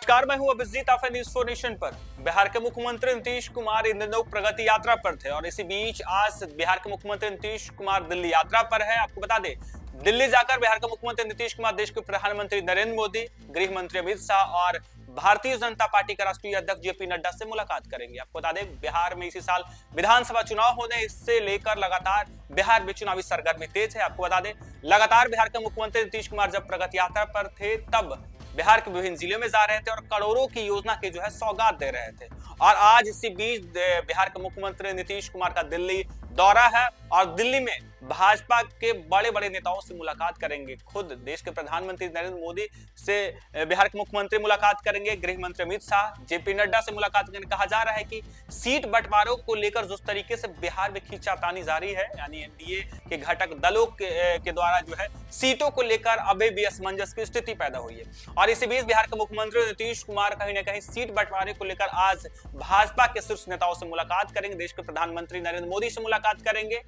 नमस्कार, मैं हूं अभिजीत। आप न्यूज़ 4 नेशन पर। बिहार के मुख्यमंत्री नीतीश कुमार इन दिनों प्रगति यात्रा पर थे और इसी बीच आज बिहार के मुख्यमंत्री नीतीश कुमार दिल्ली यात्रा पर है। आपको बता दें, दिल्ली जाकर बिहार के मुख्यमंत्री नीतीश कुमार देश के प्रधानमंत्री नरेंद्र मोदी, गृह मंत्री अमित शाह और भारतीय जनता पार्टी के राष्ट्रीय अध्यक्ष जेपी नड्डा से मुलाकात करेंगे। आपको बता दें, बिहार में इसी साल विधानसभा चुनाव होने से लेकर लगातार बिहार में चुनावी सरगर्मी तेज है। आपको बता दें, लगातार बिहार के मुख्यमंत्री नीतीश कुमार जब प्रगति यात्रा पर थे तब बिहार के विभिन्न जिलों में जा रहे थे और करोड़ों की योजना की जो है सौगात दे रहे थे। और आज इसी बीच बिहार के मुख्यमंत्री नीतीश कुमार का दिल्ली दौरा है और दिल्ली में भाजपा के बड़े बड़े नेताओं से मुलाकात करेंगे। खुद देश के प्रधानमंत्री नरेंद्र मोदी से बिहार के मुख्यमंत्री मुलाकात करेंगे, गृह मंत्री अमित शाह, जेपी नड्डा से मुलाकात करेंगे। कहा जा रहा है कि सीट बंटवारों को लेकर जिस तरीके से बिहार में खींचातानी जारी है, यानी एनडीए के घटक दलों के द्वारा जो है सीटों को लेकर अभी भी असमंजस की स्थिति पैदा हुई है। और इसी बीच बिहार के मुख्यमंत्री नीतीश कुमार कहीं ना कहीं सीट बंटवारे को लेकर आज भाजपा के शीर्ष नेताओं से मुलाकात करेंगे। देश के प्रधानमंत्री नरेंद्र मोदी से मुलाकात करेंगे,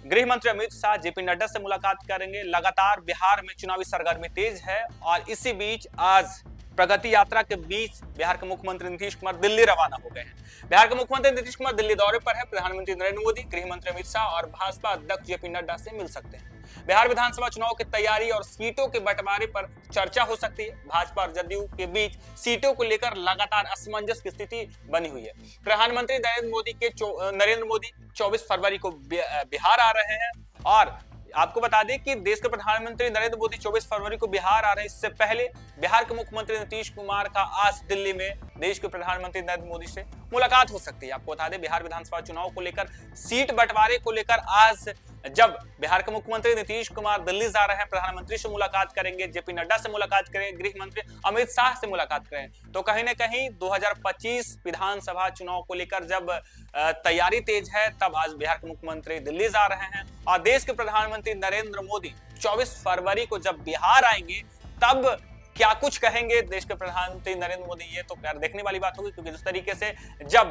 गृह मंत्री अमित शाह, जेपी नड्डा से मुलाकात करेंगे। लगातार बिहार में चुनावी सरगर्मी तेज है और इसी बीच आज प्रगति यात्रा के बीच बिहार के मुख्यमंत्री नीतीश कुमार दिल्ली रवाना हो गए हैं। बिहार के मुख्यमंत्री नीतीश कुमार दिल्ली दौरे पर है। प्रधानमंत्री नरेंद्र मोदी, गृह मंत्री अमित शाह और भाजपा अध्यक्ष जेपी नड्डा से मिल सकते हैं। बिहार विधानसभा चुनाव की तैयारी और सीटों के बंटवारे पर चर्चा हो सकती है। भाजपा और जदयू के बीच सीटों को लेकर लगातार असमंजस की स्थिति बनी हुई है। प्रधानमंत्री नरेंद्र मोदी 24 फरवरी को बिहार आ रहे हैं और आपको बता दें कि देश के प्रधानमंत्री नरेंद्र मोदी 24 फरवरी को बिहार आ रहे हैं। इससे पहले बिहार के मुख्यमंत्री नीतीश कुमार का आज दिल्ली में देश के प्रधानमंत्री नरेंद्र मोदी से मुलाकात हो सकती है। आपको बता दें, बिहार विधानसभा चुनाव को लेकर सीट बंटवारे को लेकर आज जब बिहार के मुख्यमंत्री नीतीश कुमार दिल्ली जा रहे हैं, प्रधानमंत्री से मुलाकात करेंगे, जेपी नड्डा से मुलाकात करेंगे, गृह मंत्री अमित शाह से मुलाकात करें, तो कहीं ना कहीं 2025 विधानसभा चुनाव को लेकर जब तैयारी तेज है, तब आज बिहार के मुख्यमंत्री दिल्ली जा रहे हैं और देश के प्रधानमंत्री नरेंद्र मोदी 24 फरवरी को जब बिहार आएंगे तब क्या कुछ कहेंगे देश के प्रधानमंत्री नरेंद्र मोदी, ये तो यार देखने वाली बात होगी। क्योंकि जिस तरीके से जब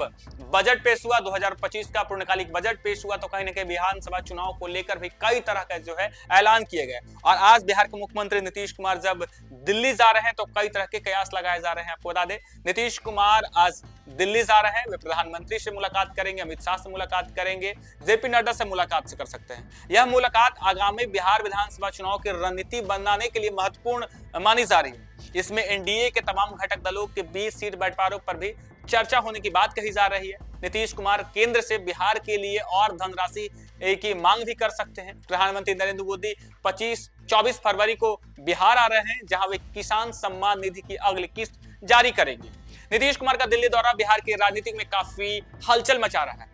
बजट पेश हुआ, 2025 का पूर्णकालिक बजट पेश हुआ, तो कहीं ना कहीं विधानसभा चुनाव को लेकर भी कई तरह का जो है ऐलान किए गए और आज बिहार के मुख्यमंत्री नीतीश कुमार जब दिल्ली जा रहे हैं तो कई तरह के कयास लगाए जा रहे हैं। आपको बता दें, नीतीश कुमार आज दिल्ली जा रहे हैं, वे प्रधानमंत्री से मुलाकात करेंगे, अमित शाह से मुलाकात करेंगे, जेपी नड्डा से मुलाकात कर सकते हैं। यह मुलाकात आगामी बिहार विधानसभा चुनाव की रणनीति बनाने के लिए महत्वपूर्ण मानी जा रही है। इसमें एनडीए के तमाम घटक दलों के बीच सीट बंटवारों पर भी चर्चा होने की बात कही जा रही है। नीतीश कुमार केंद्र से बिहार के लिए और धनराशि की मांग भी कर सकते हैं। प्रधानमंत्री नरेंद्र मोदी 24 फरवरी को बिहार आ रहे हैं, जहां वे किसान सम्मान निधि की अगली किस्त जारी करेंगे। नीतीश कुमार का दिल्ली दौरा बिहार की राजनीति में काफी हलचल मचा रहा है।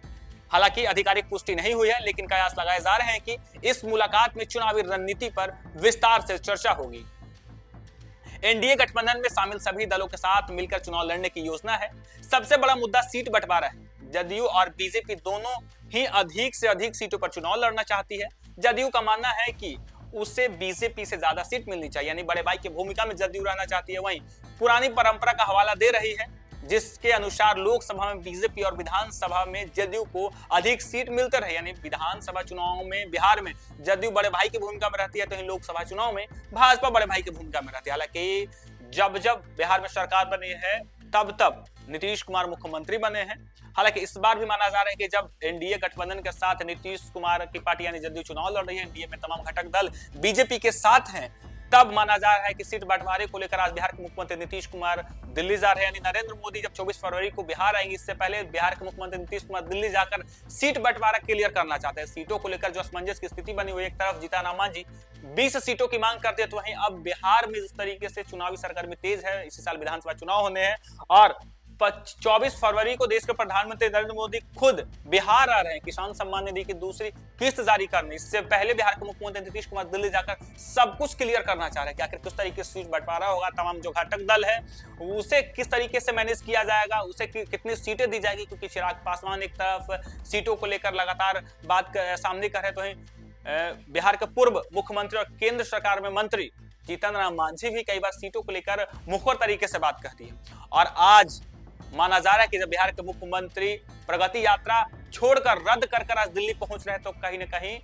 हालांकि आधिकारिक पुष्टि नहीं हुई है, लेकिन कयास लगाए जा रहे हैं कि इस मुलाकात में चुनावी रणनीति पर विस्तार से चर्चा होगी। एनडीए गठबंधन में शामिल सभी दलों के साथ मिलकर चुनाव लड़ने की योजना है। सबसे बड़ा मुद्दा सीट बंटवारा है। जदयू और बीजेपी दोनों ही अधिक से अधिक सीटों पर चुनाव लड़ना चाहती है। जदयू का मानना है कि उसे बीजेपी से ज्यादा सीट मिलनी चाहिए, यानी बड़े भाई की भूमिका में जदयू रहना चाहती है। वहीं पुरानी परंपरा का हवाला दे रही है, जिसके अनुसार लोकसभा में बीजेपी और विधानसभा में जदयू को अधिक सीट मिलते रहे। यानी विधानसभा चुनाव में बिहार में जदयू बड़े भाई की भूमिका में रहती है, तो इन लोकसभा चुनाव में भाजपा बड़े भाई की भूमिका में रहती है। हालांकि जब जब बिहार में सरकार बनी है तब नीतीश कुमार मुख्यमंत्री बने हैं। हालांकि इस बार भी माना जा रहा है कि जब एनडीए गठबंधन के साथ नीतीश कुमार की पार्टी यानी जदयू चुनाव लड़ रही है, एनडीए में तमाम घटक दल बीजेपी के साथ हैं, तब माना जा रहा है कि सीट बंटवारे को लेकर आज बिहार के मुख्यमंत्री नीतीश कुमार दिल्ली जा रहे हैं। यानी नरेंद्र मोदी जब 24 फरवरी को बिहार आएंगे, इससे पहले बिहार के मुख्यमंत्री नीतीश कुमार दिल्ली जाकर सीट बंटवारा क्लियर करना चाहते हैं। सीटों को लेकर जो असमंजस की स्थिति बनी हुई, एक तरफ जीतन राम मांझी 20 सीटों की मांग करते हैं, तो वहीं अब बिहार में जिस तरीके से चुनावी सरगर्मी तेज है, इसी साल विधानसभा चुनाव होने हैं और 24 फरवरी को देश के प्रधानमंत्री नरेंद्र मोदी खुद बिहार आ रहे हैं किसान सम्मान निधि की दूसरी किस्त जारी करने। इससे पहले बिहार के मुख्यमंत्री नीतीश कुमार दिल्ली जाकर सब कुछ क्लियर करना चाह रहे हैं कि आखिर किस तरीके से सीट बंटवारा होगा, तमाम जो घटक दल है उसे किस तरीके से मैनेज किया जाएगा, उसे कितनी सीटें दी जाएगी। क्योंकि चिराग पासवान एक तरफ सीटों को लेकर लगातार बात सामने कर रहे, तो बिहार के पूर्व मुख्यमंत्री और केंद्र सरकार में मंत्री जीतन राम मांझी भी कई बार सीटों को लेकर मुखर तरीके से बात कहती है। और आज माना जा रहा है कि जब बिहार के मुख्यमंत्री प्रगति यात्रा छोड़कर रद्द कर आज दिल्ली पहुंच रहे हैं, तो कहीं ना कहीं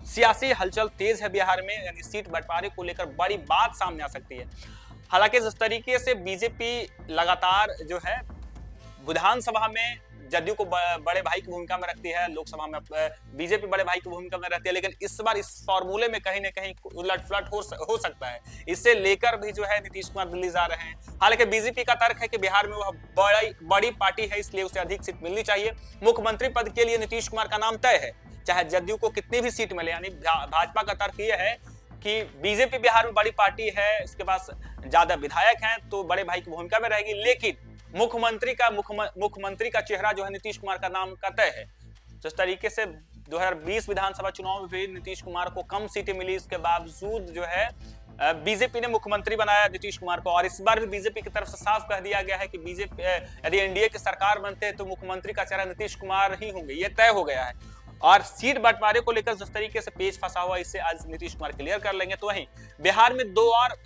सियासी हलचल तेज है बिहार में, यानी सीट बंटवारे को लेकर बड़ी बात सामने आ सकती है। हालांकि जिस तरीके से बीजेपी लगातार जो है विधानसभा में जदयू को बड़े भाई की भूमिका में रखती है, लोकसभा में बीजेपी बड़े भाई की भूमिका में रहती है, लेकिन इस बार इस फॉर्मूले में कहीं ना कहीं उलटफलट हो सकता है। इससे लेकर भी जो है नीतीश कुमार दिल्ली जा रहे हैं। हालांकि बीजेपी का तर्क है कि बिहार में वह बड़ी पार्टी है, इसलिए उसे अधिक सीट मिलनी चाहिए। मुख्यमंत्री पद के लिए नीतीश कुमार का नाम तय है, चाहे जदयू को कितनी भी सीट मिले। यानी भाजपा का तर्क यह है कि बीजेपी बिहार में बड़ी पार्टी है, इसके पास ज्यादा विधायक हैं, तो बड़े भाई की भूमिका में रहेगी, लेकिन मुख्यमंत्री का चेहरा जो है नीतीश कुमार का नाम का तय है। जिस तरीके से 2020 विधानसभा चुनाव में भी नीतीश कुमार को कम सीटें मिली, इसके बावजूद जो है बीजेपी ने मुख्यमंत्री बनाया नीतीश कुमार को। और इस बार भी बीजेपी की तरफ से साफ कह दिया गया है कि बीजेपी यदि एनडीए की सरकार बनते हैं तो मुख्यमंत्री का चेहरा नीतीश कुमार ही होंगे, ये तय हो गया है। और सीट बंटवारे को लेकर जिस तरीके से पेच फंसा हुआ, इसे आज नीतीश कुमार क्लियर कर लेंगे। तो वहीं बिहार में दो और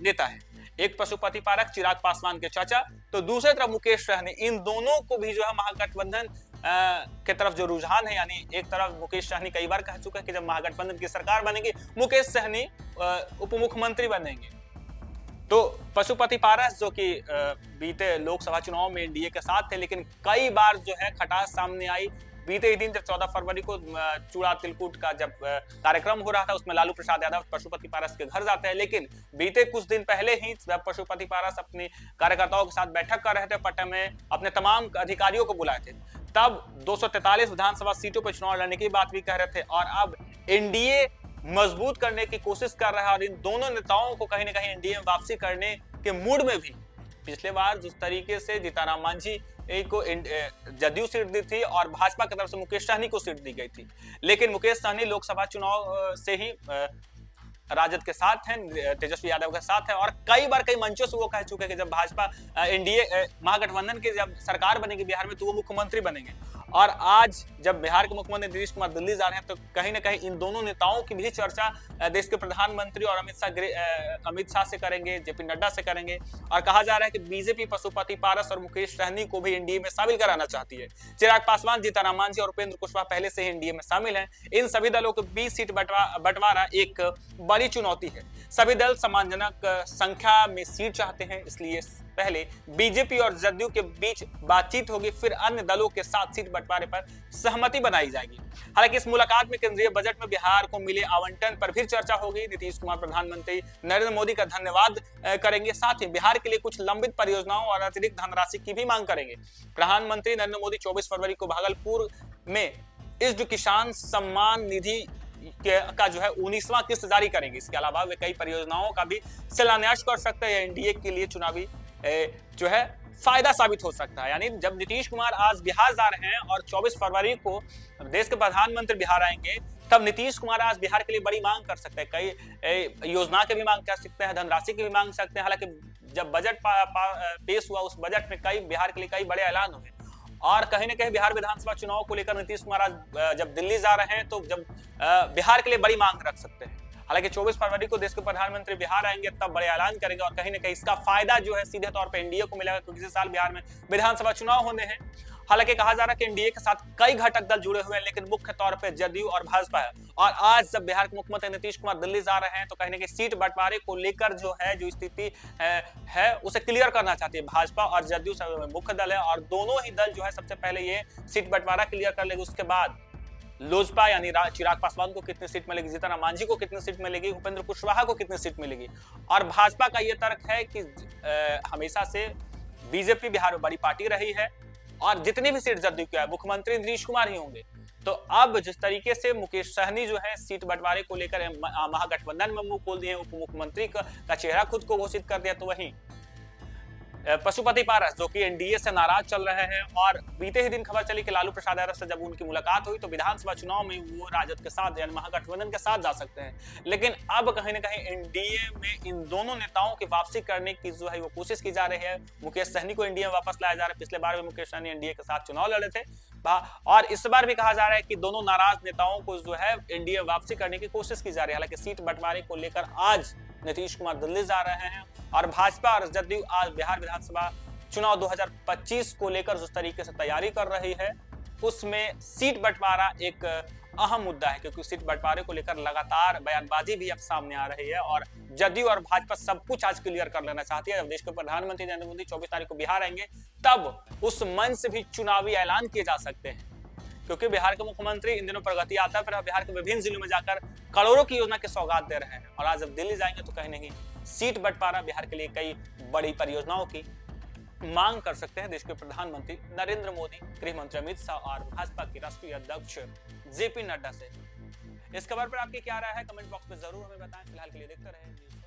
नेता है, एक पशुपति पारक चिराग पासवान के चाचा, तो दूसरी तरफ मुकेश सहनी। इन दोनों को भी जो है महागठबंधन के तरफ जो रुझान है, यानी एक तरफ मुकेश सहनी कई बार कह चुका है कि जब महागठबंधन की सरकार बनेगी मुकेश सहनी उप मुख्यमंत्री बनेंगे। तो पशुपति पारस जो कि बीते लोकसभा चुनाव में एनडीए के साथ थे, लेकिन कई बार जो है खटास सामने आई। बीते ही दिन जब 14 फरवरी को चूड़ा तिलकुट का जब कार्यक्रम हो रहा था, उसमें लालू प्रसाद यादव पशुपति पारस के घर जाते हैं, लेकिन बीते कुछ दिन पहले ही जब पशुपति पारस अपने कार्यकर्ताओं के साथ बैठक कर रहे थे पटना में, अपने तमाम अधिकारियों को बुलाए थे, तब 243 विधानसभा सीटों पर चुनाव लड़ने की बात भी कह रहे थे। और अब एनडीए मजबूत करने की कोशिश कर रहा है, और इन दोनों नेताओं को कहीं ना कहीं एनडीए में वापसी करने के मूड में भी। पिछले बार जिस तरीके से जीतनराम मांझी को जदयू सीट दी थी और भाजपा की तरफ से मुकेश सहनी को सीट दी गई थी, लेकिन मुकेश सहनी लोकसभा चुनाव से ही राजद के साथ हैं, तेजस्वी यादव के साथ है, और कई बार कई मंचों से वो कह चुके हैं कि जब भाजपा एनडीए महागठबंधन की जब सरकार बनेगी बिहार में तो वो मुख्यमंत्री बनेंगे। और आज जब बिहार के मुख्यमंत्री नीतीश कुमार दिल्ली जा रहे हैं, तो कहीं ना कहीं इन दोनों नेताओं की भी चर्चा देश के प्रधानमंत्री और अमित शाह से करेंगे, जेपी नड्डा से करेंगे। और कहा जा रहा है कि बीजेपी पशुपति पारस और मुकेश सहनी को भी एनडीए में शामिल कराना चाहती है। चिराग पासवान, जीतनराम मांझी और उपेंद्र कुशवाहा पहले से ही एनडीए में शामिल हैं। इन सभी दलों के 20 सीट बंटवारा एक बड़ी चुनौती है। सभी दल सम्मानजनक संख्या में सीट चाहते हैं, इसलिए पहले बीजेपी और जदयू के बीच बातचीत होगी, फिर अन्य दलों के साथ सीट बंटवारे पर सहमति बनाई जाएगी। हालांकि इस मुलाकात में केंद्रीय बजट में बिहार को मिले आवंटन पर भी चर्चा होगी। नीतीश कुमार प्रधानमंत्री नरेंद्र मोदी का धन्यवाद करेंगे, साथ ही बिहार के लिए कुछ लंबित परियोजनाओं और अतिरिक्त धनराशि की भी मांग करेंगे। प्रधानमंत्री नरेंद्र मोदी 24 फरवरी को भागलपुर में इस जो किसान सम्मान निधि का जो है 19वां किस्त जारी करेंगे। इसके अलावा वे कई परियोजनाओं का भी शिलान्यास कर सकते हैं। एनडीए के लिए चुनावी जो है फायदा साबित हो सकता है। यानी जब नीतीश कुमार आज बिहार जा रहे हैं और 24 फरवरी को देश के प्रधानमंत्री बिहार आएंगे, तब नीतीश कुमार आज बिहार के लिए बड़ी मांग कर सकते हैं। कई योजना की भी मांग कर सकते हैं, धनराशि की भी मांग सकते हैं। हालांकि जब बजट पेश हुआ, उस बजट में कई बिहार के लिए कई बड़े ऐलान हुए, और कहीं ना कहीं बिहार विधानसभा चुनाव को लेकर नीतीश कुमार आज जब दिल्ली जा रहे हैं, तो जब बिहार के लिए बड़ी मांग रख सकते हैं। हालांकि 24 फरवरी को देश के प्रधानमंत्री बिहार आएंगे, तब बड़े ऐलान करेंगे, और कहीं ना कहीं इसका फायदा जो है सीधे तौर पर एनडीए को मिलेगा, क्योंकि इसी साल बिहार में विधानसभा चुनाव होने हैं। हालांकि कहा जा रहा है कि एनडीए के साथ कई घटक दल जुड़े हुए हैं, लेकिन मुख्य तौर पर जदयू और भाजपा है। और आज जब बिहार के मुख्यमंत्री नीतीश कुमार दिल्ली जा रहे हैं, तो कहीं ना कहीं सीट बंटवारे को लेकर जो है जो स्थिति है उसे क्लियर करना चाहती है भाजपा और जदयू। मुख्य दल है, और दोनों ही दल जो है सबसे पहले ये सीट बंटवारा क्लियर कर लेंगे। उसके बाद लोजपा यानी चिराग पासवान को कितनी सीट मिलेगी, जीतनराम मांझी को कितनी सीट मिलेगी, उपेंद्र कुशवाहा को कितनी सीट मिलेगी। और भाजपा का यह तर्क है कि हमेशा से बीजेपी बिहार में बड़ी पार्टी रही है, और जितनी भी सीट जदयू की है मुख्यमंत्री नीतीश कुमार ही होंगे। तो अब जिस तरीके से मुकेश सहनी जो है सीट बंटवारे को लेकर महागठबंधन में मुंह खोल दिए, उप मुख्यमंत्री का चेहरा खुद को घोषित कर दिया, तो वहीं पशुपति पारस जो कि एनडीए से नाराज चल रहे हैं, और बीते ही दिन खबर चली कि लालू प्रसाद यादव से जब उनकी मुलाकात हुई तो विधानसभा चुनाव में वो राजद के साथ यानी महागठबंधन के साथ जा सकते हैं। लेकिन अब कहीं ना कहीं एनडीए में इन दोनों नेताओं की वापसी करने की जो है वो कोशिश की जा रही है। मुकेश सहनी को एनडीए में वापस लाया जा रहा है। पिछले बार भी मुकेश सहनी एनडीए के साथ चुनाव लड़े थे, और इस बार भी कहा जा रहा है कि दोनों नाराज नेताओं को जो है एनडीए में वापसी करने की कोशिश की जा रही है। हालांकि सीट बंटवारे को लेकर आज नीतीश कुमार दिल्ली जा रहे हैं, और भाजपा और जदयू आज बिहार विधानसभा चुनाव 2025 को लेकर जिस तरीके से तैयारी कर रही है, उसमें सीट बंटवारा एक अहम मुद्दा है, क्योंकि सीट बंटवारे को लेकर लगातार बयानबाजी भी अब सामने आ रही है और जदयू और भाजपा सब कुछ आज क्लियर कर लेना चाहती है। जब देश के प्रधानमंत्री नरेंद्र मोदी 24 तारीख को बिहार आएंगे तब उस मंच से भी चुनावी ऐलान किए जा सकते हैं, क्योंकि बिहार के मुख्यमंत्री इन दिनों प्रगति यात्रा पर बिहार के विभिन्न जिलों में जाकर करोड़ों की योजना के सौगात दे रहे हैं। और आज जब दिल्ली जाएंगे तो कहीं नहीं सीट बंटवारा बिहार के लिए कई बड़ी परियोजनाओं की मांग कर सकते हैं देश के प्रधानमंत्री नरेंद्र मोदी, गृह मंत्री अमित शाह और भाजपा के राष्ट्रीय अध्यक्ष जेपी नड्डा से। इस खबर पर आपकी क्या राय है, कमेंट बॉक्स में जरूर हमें बताएं। फिलहाल के लिए देखते रहें।